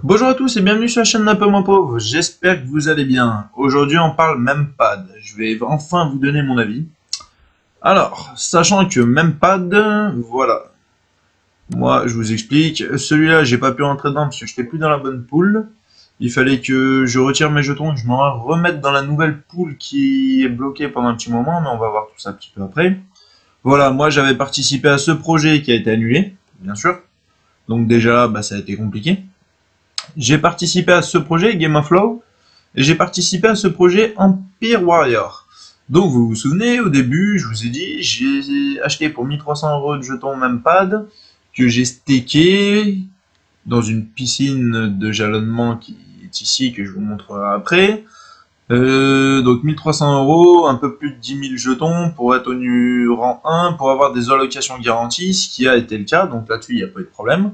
Bonjour à tous et bienvenue sur la chaîne d'un peu moins pauvre, j'espère que vous allez bien. Aujourd'hui on parle Mempad, je vais enfin vous donner mon avis. Alors, sachant que Mempad, voilà, moi je vous explique, celui-là j'ai pas pu rentrer dedans parce que j'étais plus dans la bonne pool. Il fallait que je retire mes jetons, que je me remette dans la nouvelle pool qui est bloquée pendant un petit moment, mais on va voir tout ça un petit peu après. Voilà, moi j'avais participé à ce projet qui a été annulé, bien sûr, donc déjà ça a été compliqué. J'ai participé à ce projet Game of Law et j'ai participé à ce projet Empire Warrior. Donc vous vous souvenez, au début, je vous ai dit, j'ai acheté pour 1300 € de jetons Mempad que j'ai stacké dans une piscine de jalonnement qui est ici, que je vous montrerai après. Donc 1300 €, un peu plus de 10 000 jetons pour être au rang 1, pour avoir des allocations garanties, ce qui a été le cas, donc là-dessus il n'y a pas eu de problème.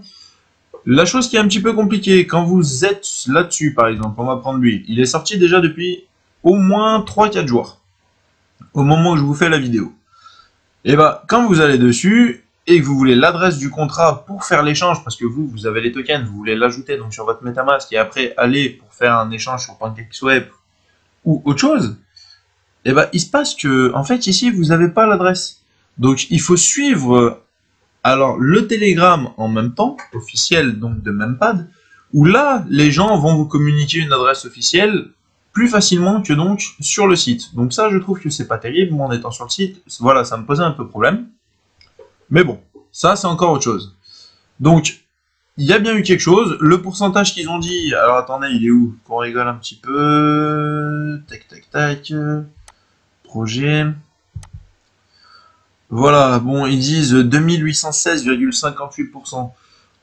La chose qui est un petit peu compliquée, quand vous êtes là-dessus, par exemple, on va prendre lui, il est sorti déjà depuis au moins 3-4 jours, au moment où je vous fais la vidéo. Et quand vous allez dessus, et que vous voulez l'adresse du contrat pour faire l'échange, parce que vous avez les tokens, vous voulez l'ajouter donc sur votre MetaMask, et après aller pour faire un échange sur PancakeSwap ou autre chose, il se passe que, en fait, ici, vous n'avez pas l'adresse. Donc, il faut suivre alors le Telegram en même temps, officiel donc de Mempad, où là les gens vont vous communiquer une adresse officielle plus facilement que donc sur le site. Donc ça je trouve que c'est pas terrible, moi en étant sur le site, voilà, ça me posait un peu problème. Mais bon, ça c'est encore autre chose. Donc il y a bien eu quelque chose, le pourcentage qu'ils ont dit, alors attendez, il est où? Qu'on rigole un petit peu, tac tac tac, projet. Voilà, bon, ils disent 2816,58%.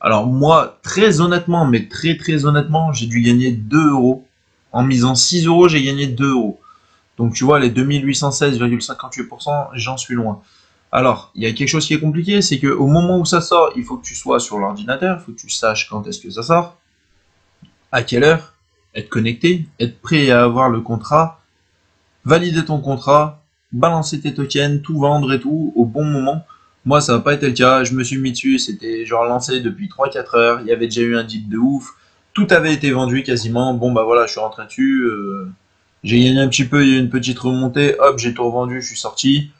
Alors moi, très honnêtement, mais très honnêtement, j'ai dû gagner 2 euros. En misant 6 euros, j'ai gagné 2 euros. Donc tu vois, les 2816,58%, j'en suis loin. Alors, il y a quelque chose qui est compliqué, c'est qu'au moment où ça sort, il faut que tu sois sur l'ordinateur, il faut que tu saches quand est-ce que ça sort, à quelle heure, être connecté, être prêt à avoir le contrat, valider ton contrat, balancer tes tokens, tout vendre et tout au bon moment. Moi, ça n'a pas été le cas. Je me suis mis dessus, c'était genre lancé depuis 3-4 heures. Il y avait déjà eu un deal de ouf. Tout avait été vendu quasiment. Bon, voilà, je suis rentré dessus. J'ai gagné un petit peu, il y a eu une petite remontée. Hop, j'ai tout revendu, je suis sorti.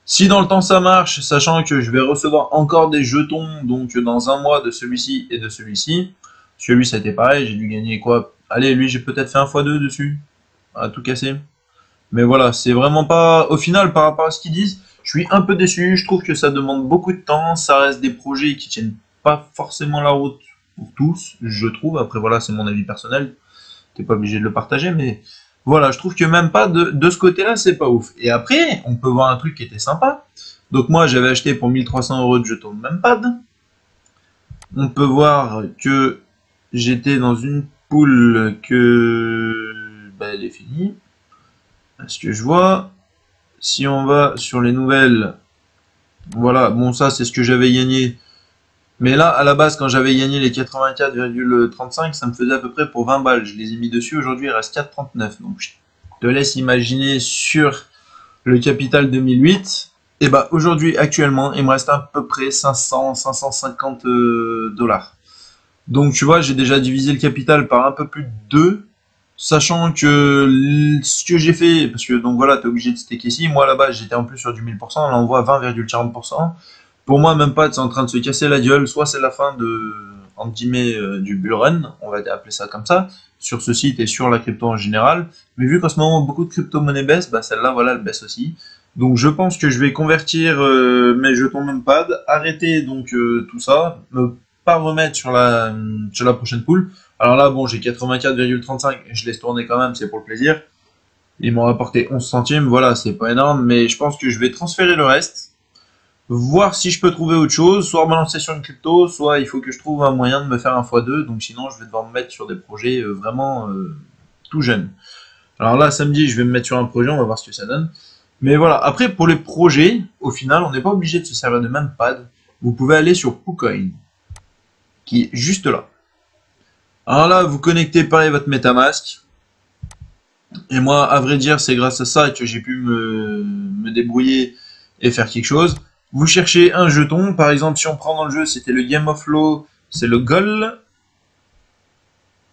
Si dans le temps ça marche, sachant que je vais recevoir encore des jetons, donc dans un mois de celui-ci et de celui-ci. Celui ça a été pareil, j'ai dû gagner quoi? Allez, lui, j'ai peut-être fait un x2 dessus. À tout casser. Mais voilà, c'est vraiment pas. Au final, par rapport à ce qu'ils disent, je suis un peu déçu. Je trouve que ça demande beaucoup de temps. Ça reste des projets qui tiennent pas forcément la route pour tous, je trouve. Après, voilà, c'est mon avis personnel. T'es pas obligé de le partager, mais voilà, je trouve que même pas de ce côté-là, c'est pas ouf. Et après, on peut voir un truc qui était sympa. Donc, moi, j'avais acheté pour 1300 € de jetons de Mempad. On peut voir que j'étais dans une poule que. Elle est finie. Ce que je vois, si on va sur les nouvelles, voilà, bon ça c'est ce que j'avais gagné. Mais là, à la base, quand j'avais gagné les 84,35, ça me faisait à peu près pour 20 balles. Je les ai mis dessus, aujourd'hui il reste 4,39. Donc je te laisse imaginer sur le capital 2008. Et aujourd'hui, actuellement, il me reste à peu près 500, 550 dollars. Donc tu vois, j'ai déjà divisé le capital par un peu plus de 2. Sachant que ce que j'ai fait, parce que donc voilà, t'es obligé de staker ici. Moi là-bas, j'étais en plus sur du 1000%. Là, on voit 20,40%. Pour moi, même pas, c'est en train de se casser la gueule. Soit c'est la fin de, entre guillemets, du bull run, on va appeler ça comme ça, sur ce site et sur la crypto en général. Mais vu qu'en ce moment beaucoup de crypto-monnaies baissent, celle-là, voilà, elle baisse aussi. Donc je pense que je vais convertir mes jetons Mempad, arrêter donc tout ça, me pas remettre sur la prochaine pool. Alors là, bon, j'ai 84,35, je laisse tourner quand même, c'est pour le plaisir. Ils m'ont rapporté 11 centimes, voilà, c'est pas énorme, mais je pense que je vais transférer le reste, voir si je peux trouver autre chose, soit rebalancer sur une crypto, soit il faut que je trouve un moyen de me faire un x2, donc sinon je vais devoir me mettre sur des projets vraiment tout jeunes. Alors là, samedi, je vais me mettre sur un projet, on va voir ce que ça donne. Mais voilà, après, pour les projets, au final, on n'est pas obligé de se servir de Mempad. Vous pouvez aller sur KuCoin, qui est juste là. Alors là, vous connectez pareil votre MetaMask. Et moi, à vrai dire, c'est grâce à ça que j'ai pu me débrouiller et faire quelque chose. Vous cherchez un jeton. Par exemple, si on prend dans le jeu, c'était le Game of Law, c'est le Gold.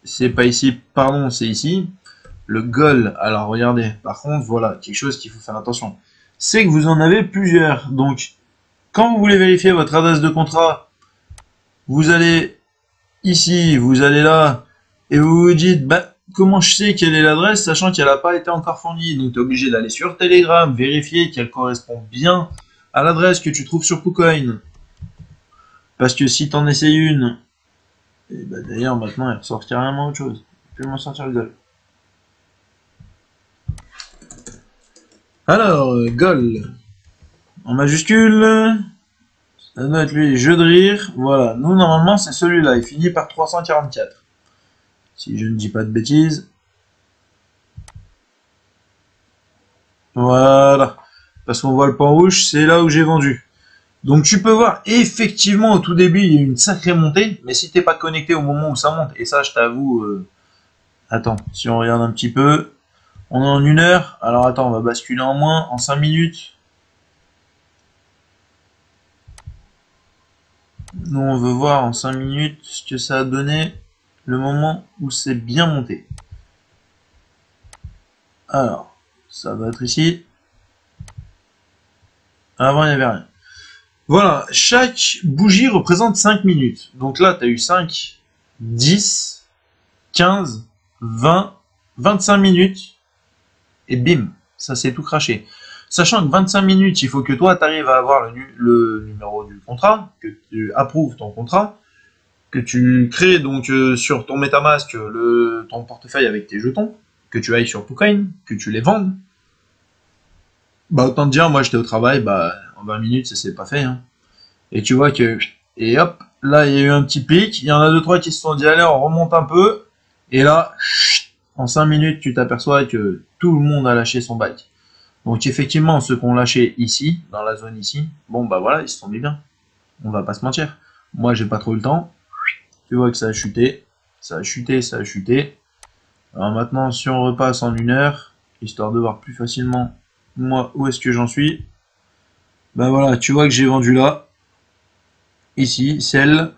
c'est pas ici, pardon, c'est ici. Le goal, alors regardez, par contre, voilà, quelque chose qu'il faut faire attention. C'est que vous en avez plusieurs. Donc, quand vous voulez vérifier votre adresse de contrat, vous allez ici, vous allez là, et vous vous dites, bah, comment je sais quelle est l'adresse, sachant qu'elle n'a pas été encore fournie. Donc, tu es obligé d'aller sur Telegram, vérifier qu'elle correspond bien à l'adresse que tu trouves sur KuCoin. Parce que si tu en essayes une, et bah, d'ailleurs, maintenant, elle ressort carrément autre chose. Je vais m'en sortir le goal. Alors, goal. En majuscule, ça doit être lui, jeu de rire. Voilà, nous, normalement, c'est celui-là. Il finit par 344. Si je ne dis pas de bêtises. Voilà. Parce qu'on voit le point rouge, c'est là où j'ai vendu. Donc tu peux voir, effectivement, au tout début, il y a une sacrée montée. Mais si t'es pas connecté au moment où ça monte, et ça, je t'avoue... Attends, si on regarde un petit peu... On est en 1 heure. Alors attends, on va basculer en moins, en 5 minutes. Nous, on veut voir en 5 minutes ce que ça a donné le moment où c'est bien monté. Alors, ça va être ici. Avant, il n'y avait rien. Voilà, chaque bougie représente 5 minutes. Donc là, tu as eu 5, 10, 15, 20, 25 minutes. Et bim, ça s'est tout craché. Sachant que 25 minutes, il faut que toi, tu arrives à avoir le numéro du contrat, que tu approuves ton contrat, que tu crées donc sur ton MetaMask ton portefeuille avec tes jetons, que tu ailles sur KuCoin, que tu les vendes. Bah autant te dire, moi j'étais au travail, bah en 20 minutes ça s'est pas fait. Hein. Et tu vois que, et hop, là il y a eu un petit pic, il y en a 2-3 qui se sont dit allez on remonte un peu, et là, en 5 minutes tu t'aperçois que tout le monde a lâché son bike. Donc effectivement, ceux qui ont lâché ici, dans la zone ici, bon bah voilà, ils se sont mis bien. On va pas se mentir. Moi j'ai pas trop eu le temps. Tu vois que ça a chuté, ça a chuté, ça a chuté. Alors maintenant, si on repasse en 1 heure, histoire de voir plus facilement moi où est-ce que j'en suis. Ben voilà, tu vois que j'ai vendu là, ici, celle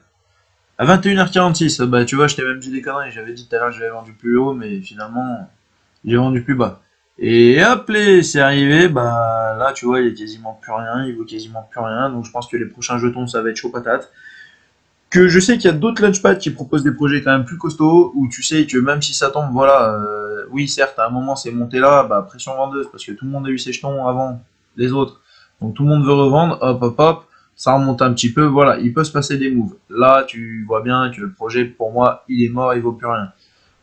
à 21h46. Bah tu vois, je t'ai même dit des conneries. J'avais dit tout à l'heure que j'avais vendu plus haut, mais finalement, j'ai vendu plus bas. Et hop, c'est arrivé, bah là tu vois, il y a quasiment plus rien, il vaut quasiment plus rien. Donc je pense que les prochains jetons, ça va être chaud patate. Que je sais qu'il y a d'autres launchpads qui proposent des projets quand même plus costauds, où tu sais que même si ça tombe, voilà, oui certes à un moment c'est monté là, bah pression vendeuse, parce que tout le monde a eu ses jetons avant les autres, donc tout le monde veut revendre, hop hop hop, ça remonte un petit peu, voilà, il peut se passer des moves. Là tu vois bien que le projet pour moi il est mort, il vaut plus rien.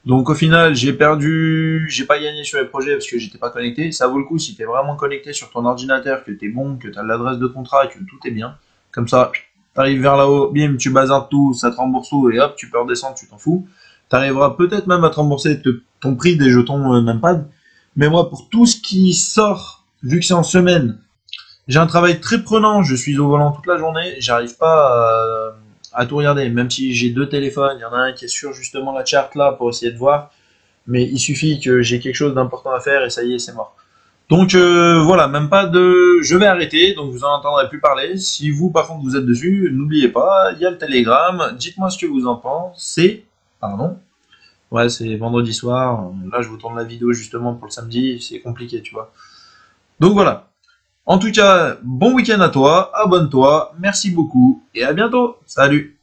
Donc au final j'ai pas gagné sur les projets parce que j'étais pas connecté, ça vaut le coup si tu es vraiment connecté sur ton ordinateur, que tu es bon, que tu as l'adresse de contrat et que tout est bien, comme ça... T'arrives vers là-haut, bim, tu bazardes tout, ça te rembourse tout, et hop, tu peux redescendre, tu t'en fous. T'arriveras peut-être même à te rembourser ton prix des jetons Memepad. Mais moi, pour tout ce qui sort, vu que c'est en semaine, j'ai un travail très prenant, je suis au volant toute la journée, j'arrive pas à tout regarder, même si j'ai 2 téléphones, il y en a un qui est sur justement la charte là pour essayer de voir, mais il suffit que j'ai quelque chose d'important à faire et ça y est, c'est mort. Donc voilà, même pas de... Je vais arrêter, donc vous en entendrez plus parler. Si vous, par contre, vous êtes dessus, n'oubliez pas, il y a le Telegram. Dites-moi ce que vous en pensez. Pardon. Ouais, c'est vendredi soir. Là, je vous tourne la vidéo justement pour le samedi. C'est compliqué, tu vois. Donc voilà. En tout cas, bon week-end à toi. Abonne-toi. Merci beaucoup. Et à bientôt. Salut.